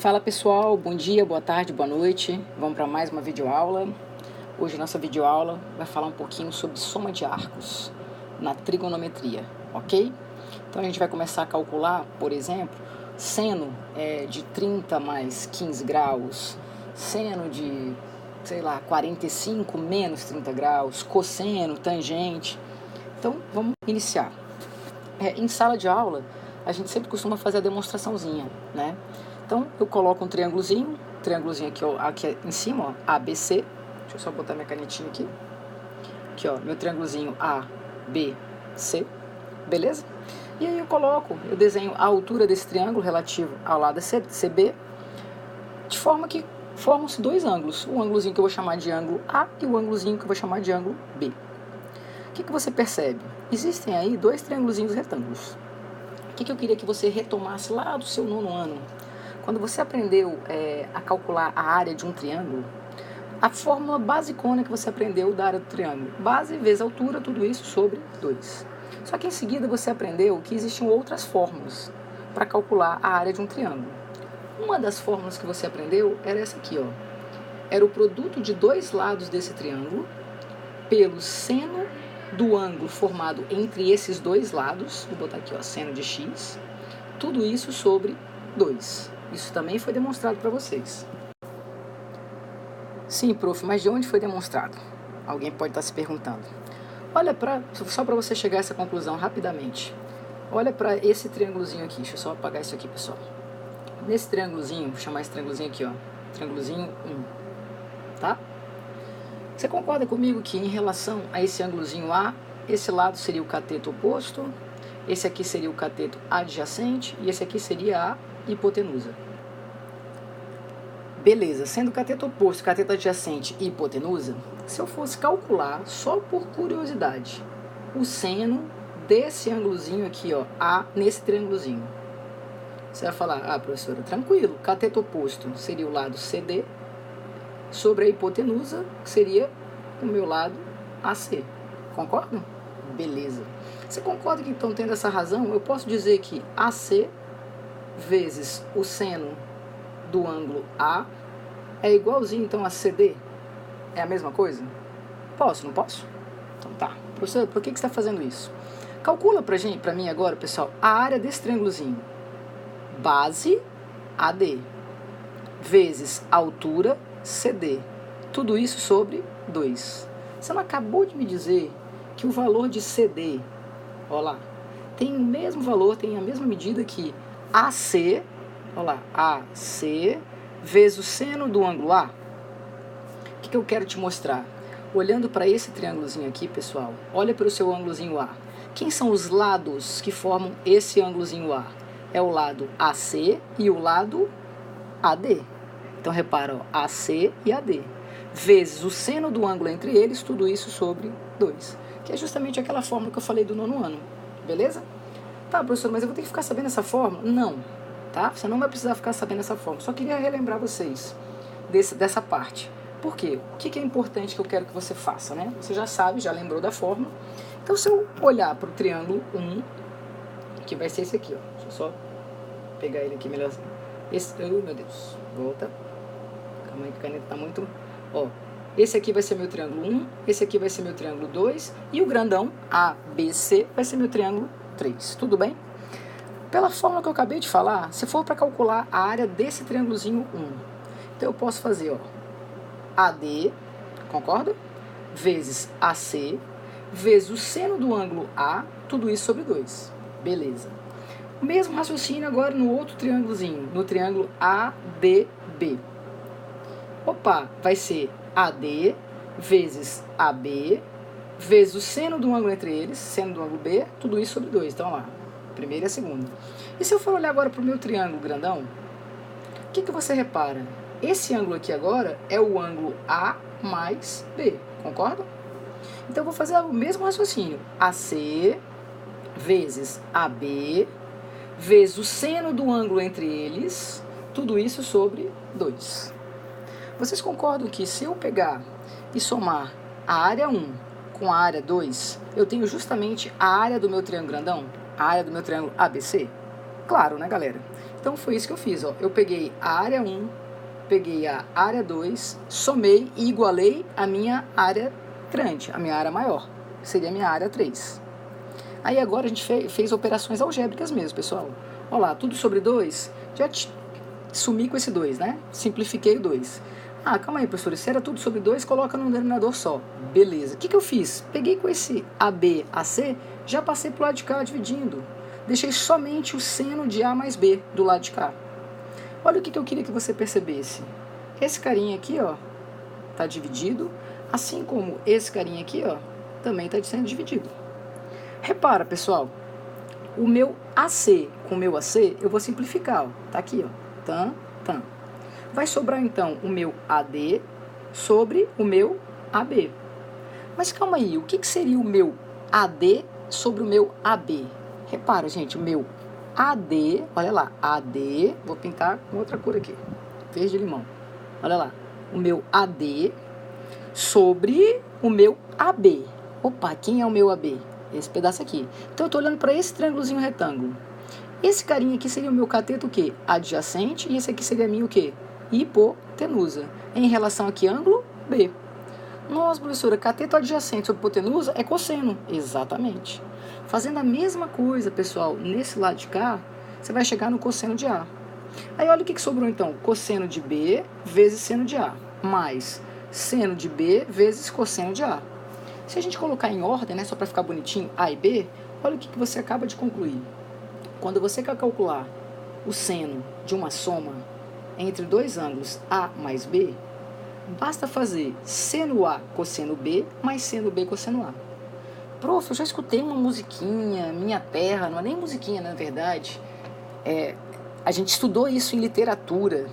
Fala pessoal, bom dia, boa tarde, boa noite. Vamos para mais uma videoaula. Hoje nossa videoaula vai falar um pouquinho sobre soma de arcos na trigonometria, ok? Então a gente vai começar a calcular, por exemplo, seno de 30 mais 15 graus, seno de, 45 menos 30 graus, cosseno, tangente. Então vamos iniciar. Em sala de aula, a gente sempre costuma fazer a demonstraçãozinha, né? Então, eu coloco um triângulozinho aqui em cima, ó, ABC. Deixa eu só botar minha canetinha aqui. Aqui, ó, meu triângulozinho ABC, beleza? E aí eu desenho a altura desse triângulo relativo ao lado CB, de forma que formam-se dois ângulos. O ângulozinho que eu vou chamar de ângulo A e o ângulozinho que eu vou chamar de ângulo B. O que você percebe? Existem aí dois triângulozinhos retângulos. O que eu queria que você retomasse lá do seu 9º ano? Quando você aprendeu a calcular a área de um triângulo, a fórmula basicona que você aprendeu da área do triângulo, base vezes altura, tudo isso sobre 2. Só que em seguida você aprendeu que existiam outras fórmulas para calcular a área de um triângulo. Uma das fórmulas que você aprendeu era essa aqui, ó. Era o produto de dois lados desse triângulo pelo seno do ângulo formado entre esses dois lados, vou botar aqui, ó, seno de x, tudo isso sobre 2. Isso também foi demonstrado para vocês. Sim, prof, mas de onde foi demonstrado? Alguém pode estar se perguntando. Só para você chegar a essa conclusão rapidamente. Olha para esse triângulozinho aqui. Deixa eu só apagar isso aqui, pessoal. Nesse triângulozinho, vou chamar esse triângulozinho aqui, ó. Triângulozinho 1. Tá? Você concorda comigo que em relação a esse ângulozinho A, esse lado seria o cateto oposto, esse aqui seria o cateto adjacente e esse aqui seria a hipotenusa. Beleza, sendo cateto oposto, cateto adjacente e hipotenusa, se eu fosse calcular, só por curiosidade, o seno desse ângulozinho aqui, ó, A, nesse triângulozinho, você vai falar, professora, tranquilo, cateto oposto seria o lado CD, sobre a hipotenusa seria o meu lado AC. Concordam? Beleza. Você concorda que, então, tendo essa razão, eu posso dizer que AC vezes o seno do ângulo A é igualzinho, então, a CD? É a mesma coisa? Posso, não posso? Então tá. Professor, por que você está fazendo isso? Calcula para mim agora, pessoal, a área desse triângulozinho. Base AD vezes altura CD. Tudo isso sobre 2. Você não acabou de me dizer que o valor de CD, olha lá, tem o mesmo valor, tem a mesma medida que AC, olha lá, AC vezes o seno do ângulo A? O que eu quero te mostrar? Olhando para esse triângulozinho aqui, pessoal, olha para o seu ângulozinho A. Quem são os lados que formam esse ângulozinho A? É o lado AC e o lado AD. Então, repara, ó, AC e AD, vezes o seno do ângulo entre eles, tudo isso sobre 2, que é justamente aquela fórmula que eu falei do 9º ano, beleza? Tá, professor, mas eu vou ter que ficar sabendo essa fórmula? Não, tá? Você não vai precisar ficar sabendo essa fórmula, só queria relembrar vocês dessa parte. Por quê? O que é importante que eu quero que você faça, né? Você já sabe, já lembrou da fórmula. Então, se eu olhar para o triângulo 1, que vai ser esse aqui, ó, deixa eu só pegar ele aqui melhorzinho. Oh, meu Deus, volta. Calma aí que a caneta tá muito... Ó, esse aqui vai ser meu triângulo 1, esse aqui vai ser meu triângulo 2, e o grandão, ABC, vai ser meu triângulo 3. Tudo bem? Pela fórmula que eu acabei de falar, se for para calcular a área desse triângulozinho 1, então eu posso fazer, ó, AD, concorda? Vezes AC, vezes o seno do ângulo A, tudo isso sobre 2. Beleza. O mesmo raciocínio agora no outro triângulozinho, no triângulo ADB. Opa, vai ser AD vezes AB, vezes o seno do ângulo entre eles, seno do ângulo B, tudo isso sobre 2. Então, lá, primeira e a segunda. E se eu for olhar agora para o meu triângulo grandão, o que você repara? Esse ângulo aqui agora é o ângulo A mais B, concorda? Então, eu vou fazer o mesmo raciocínio. AC vezes AB, vezes o seno do ângulo entre eles, tudo isso sobre 2. Vocês concordam que se eu pegar e somar a área 1 com a área 2, eu tenho justamente a área do meu triângulo grandão, a área do meu triângulo ABC? claro, né, galera? Então foi isso que eu fiz, ó. Eu peguei a área 1, peguei a área 2, somei e igualei a minha área grande, a minha área maior, que seria a minha área 3. Aí agora a gente fez operações algébricas mesmo, pessoal. Olha lá, tudo sobre 2, já sumi com esse 2, né? Simplifiquei o 2. Ah, calma aí, professor, se era tudo sobre 2, coloca num denominador só. Beleza. O que eu fiz? Peguei com esse AB, AC, já passei pro lado de cá dividindo. Deixei somente o seno de A mais B do lado de cá. Olha o que eu queria que você percebesse. Esse carinha aqui, ó, tá dividido, assim como esse carinha aqui, ó, também tá sendo dividido. Repara, pessoal, o meu AC com o meu AC, eu vou simplificar, ó, tá aqui, ó, tan, tan. Vai sobrar, então, o meu AD sobre o meu AB. Mas calma aí, o que seria o meu AD sobre o meu AB? Repara, gente, o meu AD, olha lá, AD, vou pintar com outra cor aqui, verde limão. Olha lá, o meu AD sobre o meu AB. Opa, quem é o meu AB? Esse pedaço aqui. Então eu estou olhando para esse triângulozinho retângulo. Esse carinha aqui seria o meu cateto o quê? Adjacente, e esse aqui seria a minha o quê? Hipotenusa. Em relação a que ângulo? B. Nossa, professora, cateto adjacente sobre hipotenusa é cosseno. Exatamente. Fazendo a mesma coisa, pessoal, nesse lado de cá, você vai chegar no cosseno de A. Aí olha o que sobrou então. Cosseno de B vezes seno de A, mais seno de B vezes cosseno de A. Se a gente colocar em ordem, né, só para ficar bonitinho, A e B, olha o que você acaba de concluir. Quando você quer calcular o seno de uma soma entre dois ângulos A mais B, basta fazer seno A cosseno B mais seno B cosseno A. Prof, eu já escutei uma musiquinha, Minha Terra, não é nem musiquinha, na verdade. A gente estudou isso em literatura.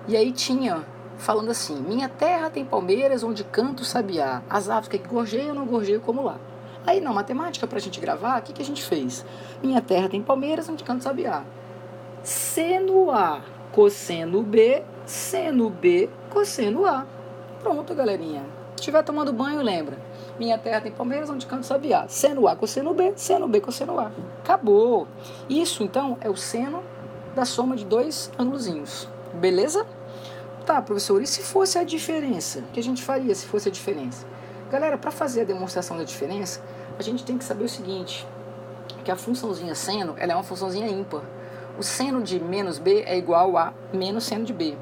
E aí tinha, falando assim, minha terra tem palmeiras onde canta o sabiá. As aves que gorjeiam ou não gorjeiam como lá. Aí na matemática, pra gente gravar, o que a gente fez? Minha terra tem palmeiras onde canta o sabiá. Seno A, cosseno B, seno B, cosseno A. Pronto, galerinha. Se estiver tomando banho, lembra. Minha terra tem palmeiras onde canta o sabiá. Seno A, cosseno B, seno B, cosseno A. Acabou. Isso, então, é o seno da soma de dois ângulozinhos. Beleza? Tá, professor, e se fosse a diferença? O que a gente faria se fosse a diferença? Galera, para fazer a demonstração da diferença, a gente tem que saber o seguinte, que a funçãozinha seno, ela é uma funçãozinha ímpar. O seno de menos B é igual a menos seno de B.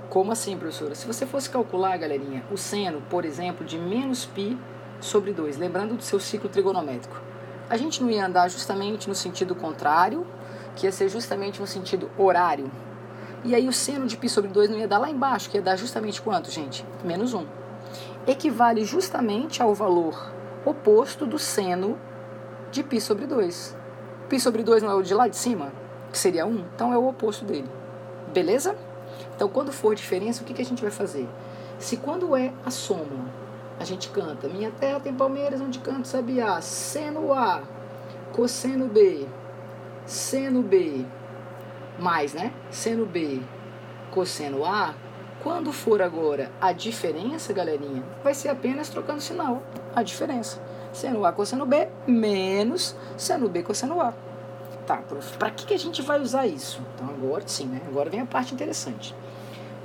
Como assim, professora? Se você fosse calcular, galerinha, o seno, por exemplo, de menos π sobre 2, lembrando do seu ciclo trigonométrico, a gente não ia andar justamente no sentido contrário, que ia ser justamente no sentido horário. E aí o seno de π sobre 2 não ia dar lá embaixo, que ia dar justamente quanto, gente? Menos 1. Equivale justamente ao valor oposto do seno de π sobre 2. Π sobre 2 não é o de lá de cima, que seria 1? Então é o oposto dele. Beleza? Então quando for diferença, o que a gente vai fazer? Se quando é a soma, a gente canta minha terra tem palmeiras onde canta sabiá, seno A, cosseno B, seno B, mais, né? Seno B, cosseno A. Quando for agora a diferença, galerinha, vai ser apenas trocando sinal, a diferença. Seno A, cosseno B, menos seno B, cosseno A. Tá, prof, para que a gente vai usar isso? Então agora sim, né? Agora vem a parte interessante.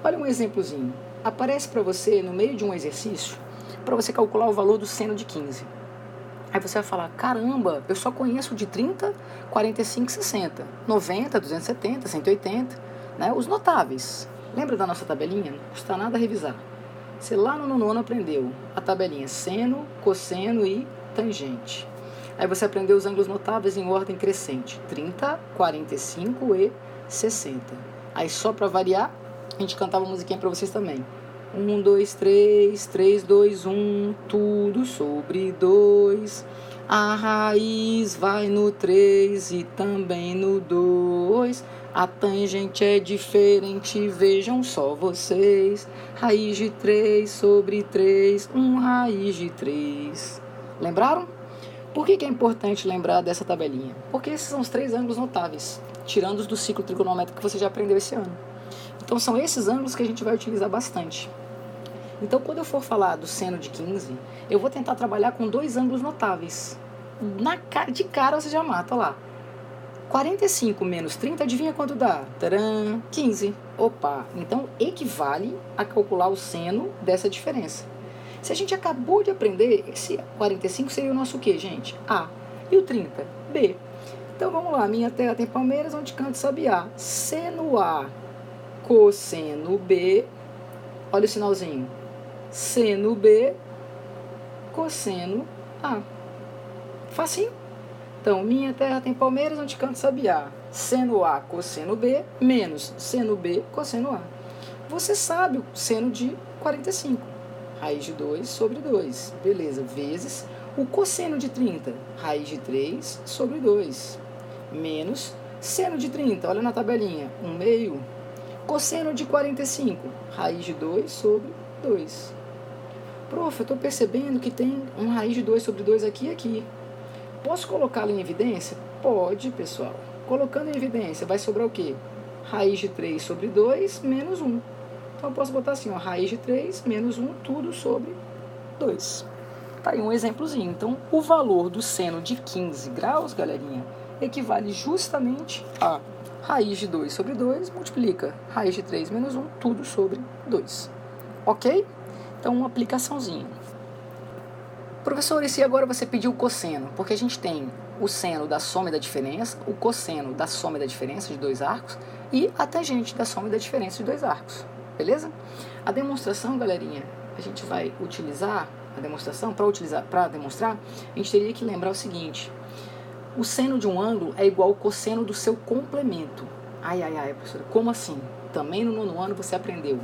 Olha um exemplozinho. Aparece para você, no meio de um exercício, para você calcular o valor do seno de 15. Aí você vai falar, caramba, eu só conheço de 30, 45, 60, 90, 270, 180, né? Os notáveis. Lembra da nossa tabelinha? Não custa nada revisar. Você lá no nono aprendeu a tabelinha seno, cosseno e tangente. Aí você aprendeu os ângulos notáveis em ordem crescente, 30, 45 e 60. Aí só para variar, a gente cantava musiquinha para vocês também. 1, 2, 3, 3, 2, 1, tudo sobre 2. A raiz vai no 3 e também no 2. A tangente é diferente, vejam só vocês. Raiz de 3 sobre 3, 1 raiz de 3. Lembraram? Por que é importante lembrar dessa tabelinha? Porque esses são os três ângulos notáveis, tirando os do ciclo trigonométrico que você já aprendeu esse ano. Então são esses ângulos que a gente vai utilizar bastante. Então quando eu for falar do seno de 15, eu vou tentar trabalhar com dois ângulos notáveis. De cara você já mata, olha lá. 45 menos 30, adivinha quanto dá? Tcharam, 15. Opa, então equivale a calcular o seno dessa diferença. Se a gente acabou de aprender, esse 45 seria o nosso quê, gente? A. E o 30? B. Então vamos lá, minha terra tem palmeiras, onde canto sabiá. Seno A, cosseno B, olha o sinalzinho. Seno B, cosseno A. Facinho. Então, minha terra tem palmeiras, onde canto sabiá. Seno A, cosseno B, menos seno B, cosseno A. Você sabe o seno de 45. Raiz de 2 sobre 2. Beleza, vezes o cosseno de 30. Raiz de 3 sobre 2. Menos seno de 30, olha na tabelinha, 1/2. Cosseno de 45, raiz de 2 sobre 2. Prof, eu estou percebendo que tem uma raiz de 2 sobre 2 aqui e aqui. Posso colocá-lo em evidência? Pode, pessoal. Colocando em evidência, vai sobrar o quê? Raiz de 3 sobre 2 menos 1. Então eu posso botar assim, ó, raiz de 3 menos 1, tudo sobre 2. Tá aí um exemplozinho. Então, o valor do seno de 15 graus, galerinha, equivale justamente a raiz de 2 sobre 2, multiplica raiz de 3 menos 1, tudo sobre 2. Ok? Então, uma aplicaçãozinha. Professor, e se agora você pediu o cosseno? Porque a gente tem o seno da soma e da diferença, o cosseno da soma e da diferença de dois arcos e a tangente da soma e da diferença de dois arcos. Beleza? A demonstração, galerinha, a gente vai utilizar a demonstração, para demonstrar, a gente teria que lembrar o seguinte: o seno de um ângulo é igual ao cosseno do seu complemento. Ai, professora, como assim? Também no nono ano você aprendeu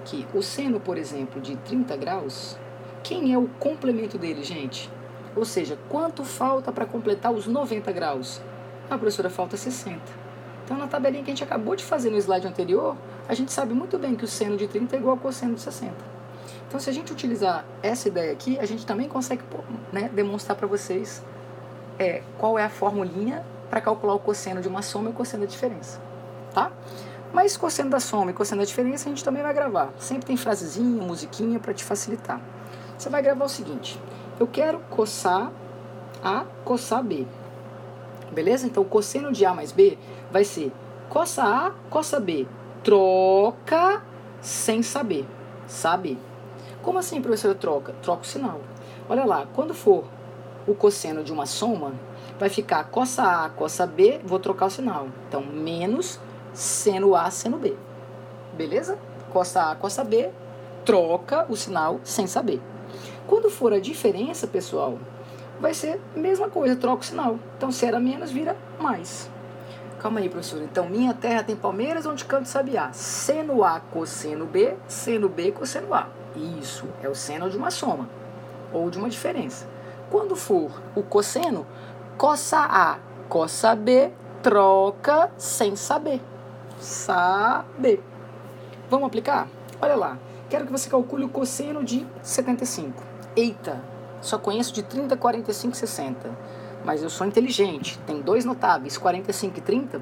que o seno, por exemplo, de 30 graus, quem é o complemento dele, gente? Ou seja, quanto falta para completar os 90 graus? Ah, professora, falta 60. Então, na tabelinha que a gente acabou de fazer no slide anterior, a gente sabe muito bem que o seno de 30 é igual ao cosseno de 60. Então, se a gente utilizar essa ideia aqui, a gente também consegue, né, demonstrar para vocês qual é a formulinha para calcular o cosseno de uma soma e o cosseno da diferença, tá? Mas cosseno da soma e cosseno da diferença a gente também vai gravar. Sempre tem frasezinha, musiquinha para te facilitar. Você vai gravar o seguinte: eu quero coçar A, coçar B. Beleza? Então, o cosseno de A mais B vai ser coça A, coça B. Troca sem saber. Sabe? Como assim, professora, troca? Troca o sinal. Olha lá, quando for o cosseno de uma soma, vai ficar coça A, coça B, vou trocar o sinal. Então, menos seno A, seno B. Beleza? Coça A, coça B, troca o sinal sem saber. Quando for a diferença, pessoal, vai ser a mesma coisa, troca o sinal. Então, se era menos, vira mais. Calma aí, professor. Então, minha terra tem palmeiras, onde canto sabiá. Seno A, cosseno B, seno B, cosseno A. Isso, é o seno de uma soma ou de uma diferença. Quando for o cosseno, coça A, coça B, troca sem saber. Saber. Vamos aplicar? Olha lá. Quero que você calcule o cosseno de 75. Eita, só conheço de 30, 45 e 60. Mas eu sou inteligente. Tem dois notáveis, 45 e 30,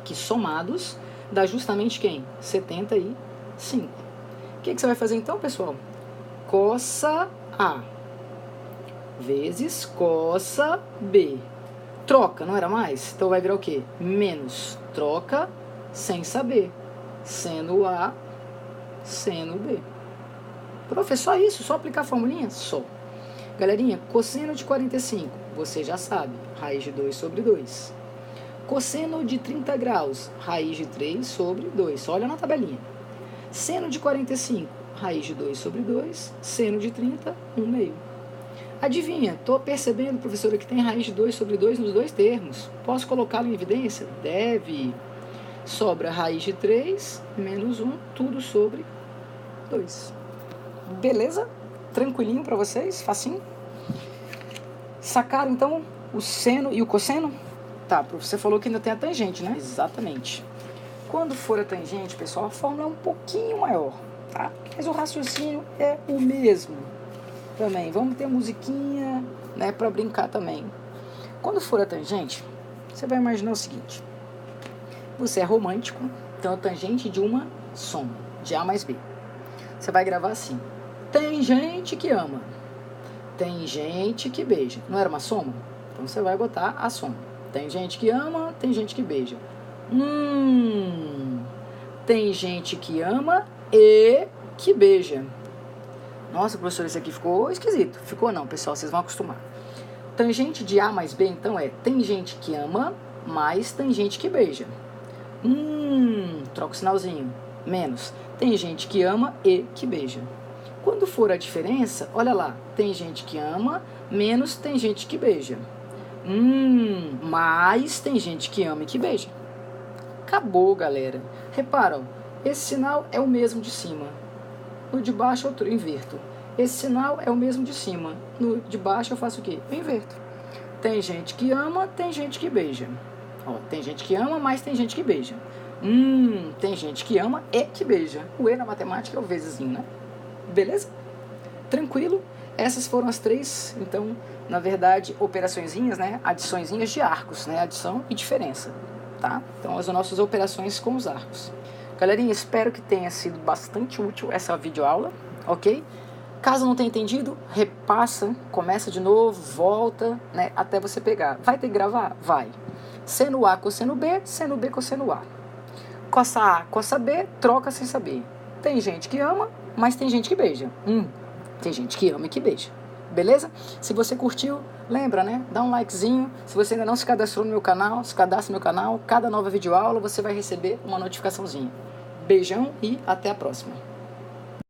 que somados dá justamente quem? 75. O que você vai fazer então, pessoal? Coça A vezes coça B. Troca, não era mais? Então vai virar o quê? Menos. Troca sem saber. Seno A, seno B. Professor, isso? Só aplicar a formulinha? Só. Galerinha, cosseno de 45, você já sabe. Raiz de 2 sobre 2. Cosseno de 30 graus, raiz de 3 sobre 2. Só olha na tabelinha. Seno de 45, raiz de 2 sobre 2. Seno de 30, 1/2. Adivinha, estou percebendo, professora, que tem raiz de 2 sobre 2 nos dois termos. Posso colocá-lo em evidência? Deve. Sobra raiz de 3 menos 1, tudo sobre 2. Beleza? Tranquilinho para vocês? Facinho? Sacaram, então, o seno e o cosseno? Tá, você falou que ainda tem a tangente, né? Exatamente. Quando for a tangente, pessoal, a fórmula é um pouquinho maior, tá? Mas o raciocínio é o mesmo. Também, vamos ter musiquinha, né, para brincar também. Quando for a tangente, você vai imaginar o seguinte: você é romântico, então a tangente de uma soma, de A mais B. Você vai gravar assim: tem gente que ama, tem gente que beija. Não era uma soma? Então você vai botar a soma. Tem gente que ama, tem gente que beija. Tem gente que ama e que beija. Nossa, professor, isso aqui ficou esquisito. Ficou não, pessoal, vocês vão acostumar. Tangente de A mais B, então, tem gente que ama, mas tem gente que beija. Troca o sinalzinho. Menos. Tem gente que ama e que beija. Quando for a diferença, olha lá. Tem gente que ama, menos tem gente que beija. Mais tem gente que ama e que beija. Acabou, galera. Repara, ó, esse sinal é o mesmo de cima. No de baixo eu inverto. Esse sinal é o mesmo de cima. No de baixo eu faço o quê? Eu inverto. Tem gente que ama, tem gente que beija. Ó, tem gente que ama, mas tem gente que beija. Tem gente que ama e que beija. O E na matemática é o vezesinho, né? Beleza? Tranquilo? Essas foram as 3, então, na verdade, operaçõezinhas, né? Adiçõezinhas de arcos, né? Adição e diferença, tá? Então, as nossas operações com os arcos. Galerinha, espero que tenha sido bastante útil essa videoaula, ok? Caso não tenha entendido, repassa, começa de novo, volta, né, até você pegar. Vai ter que gravar? Vai. Seno A, cosseno B, seno B, cosseno A. Cossa A, cossa B, troca sem saber. Tem gente que ama, mas tem gente que beija. Tem gente que ama e que beija. Beleza? Se você curtiu, lembra, né? Dá um likezinho. Se você ainda não se cadastrou no meu canal, se cadastre no meu canal. Cada nova videoaula você vai receber uma notificaçãozinha. Beijão e até a próxima.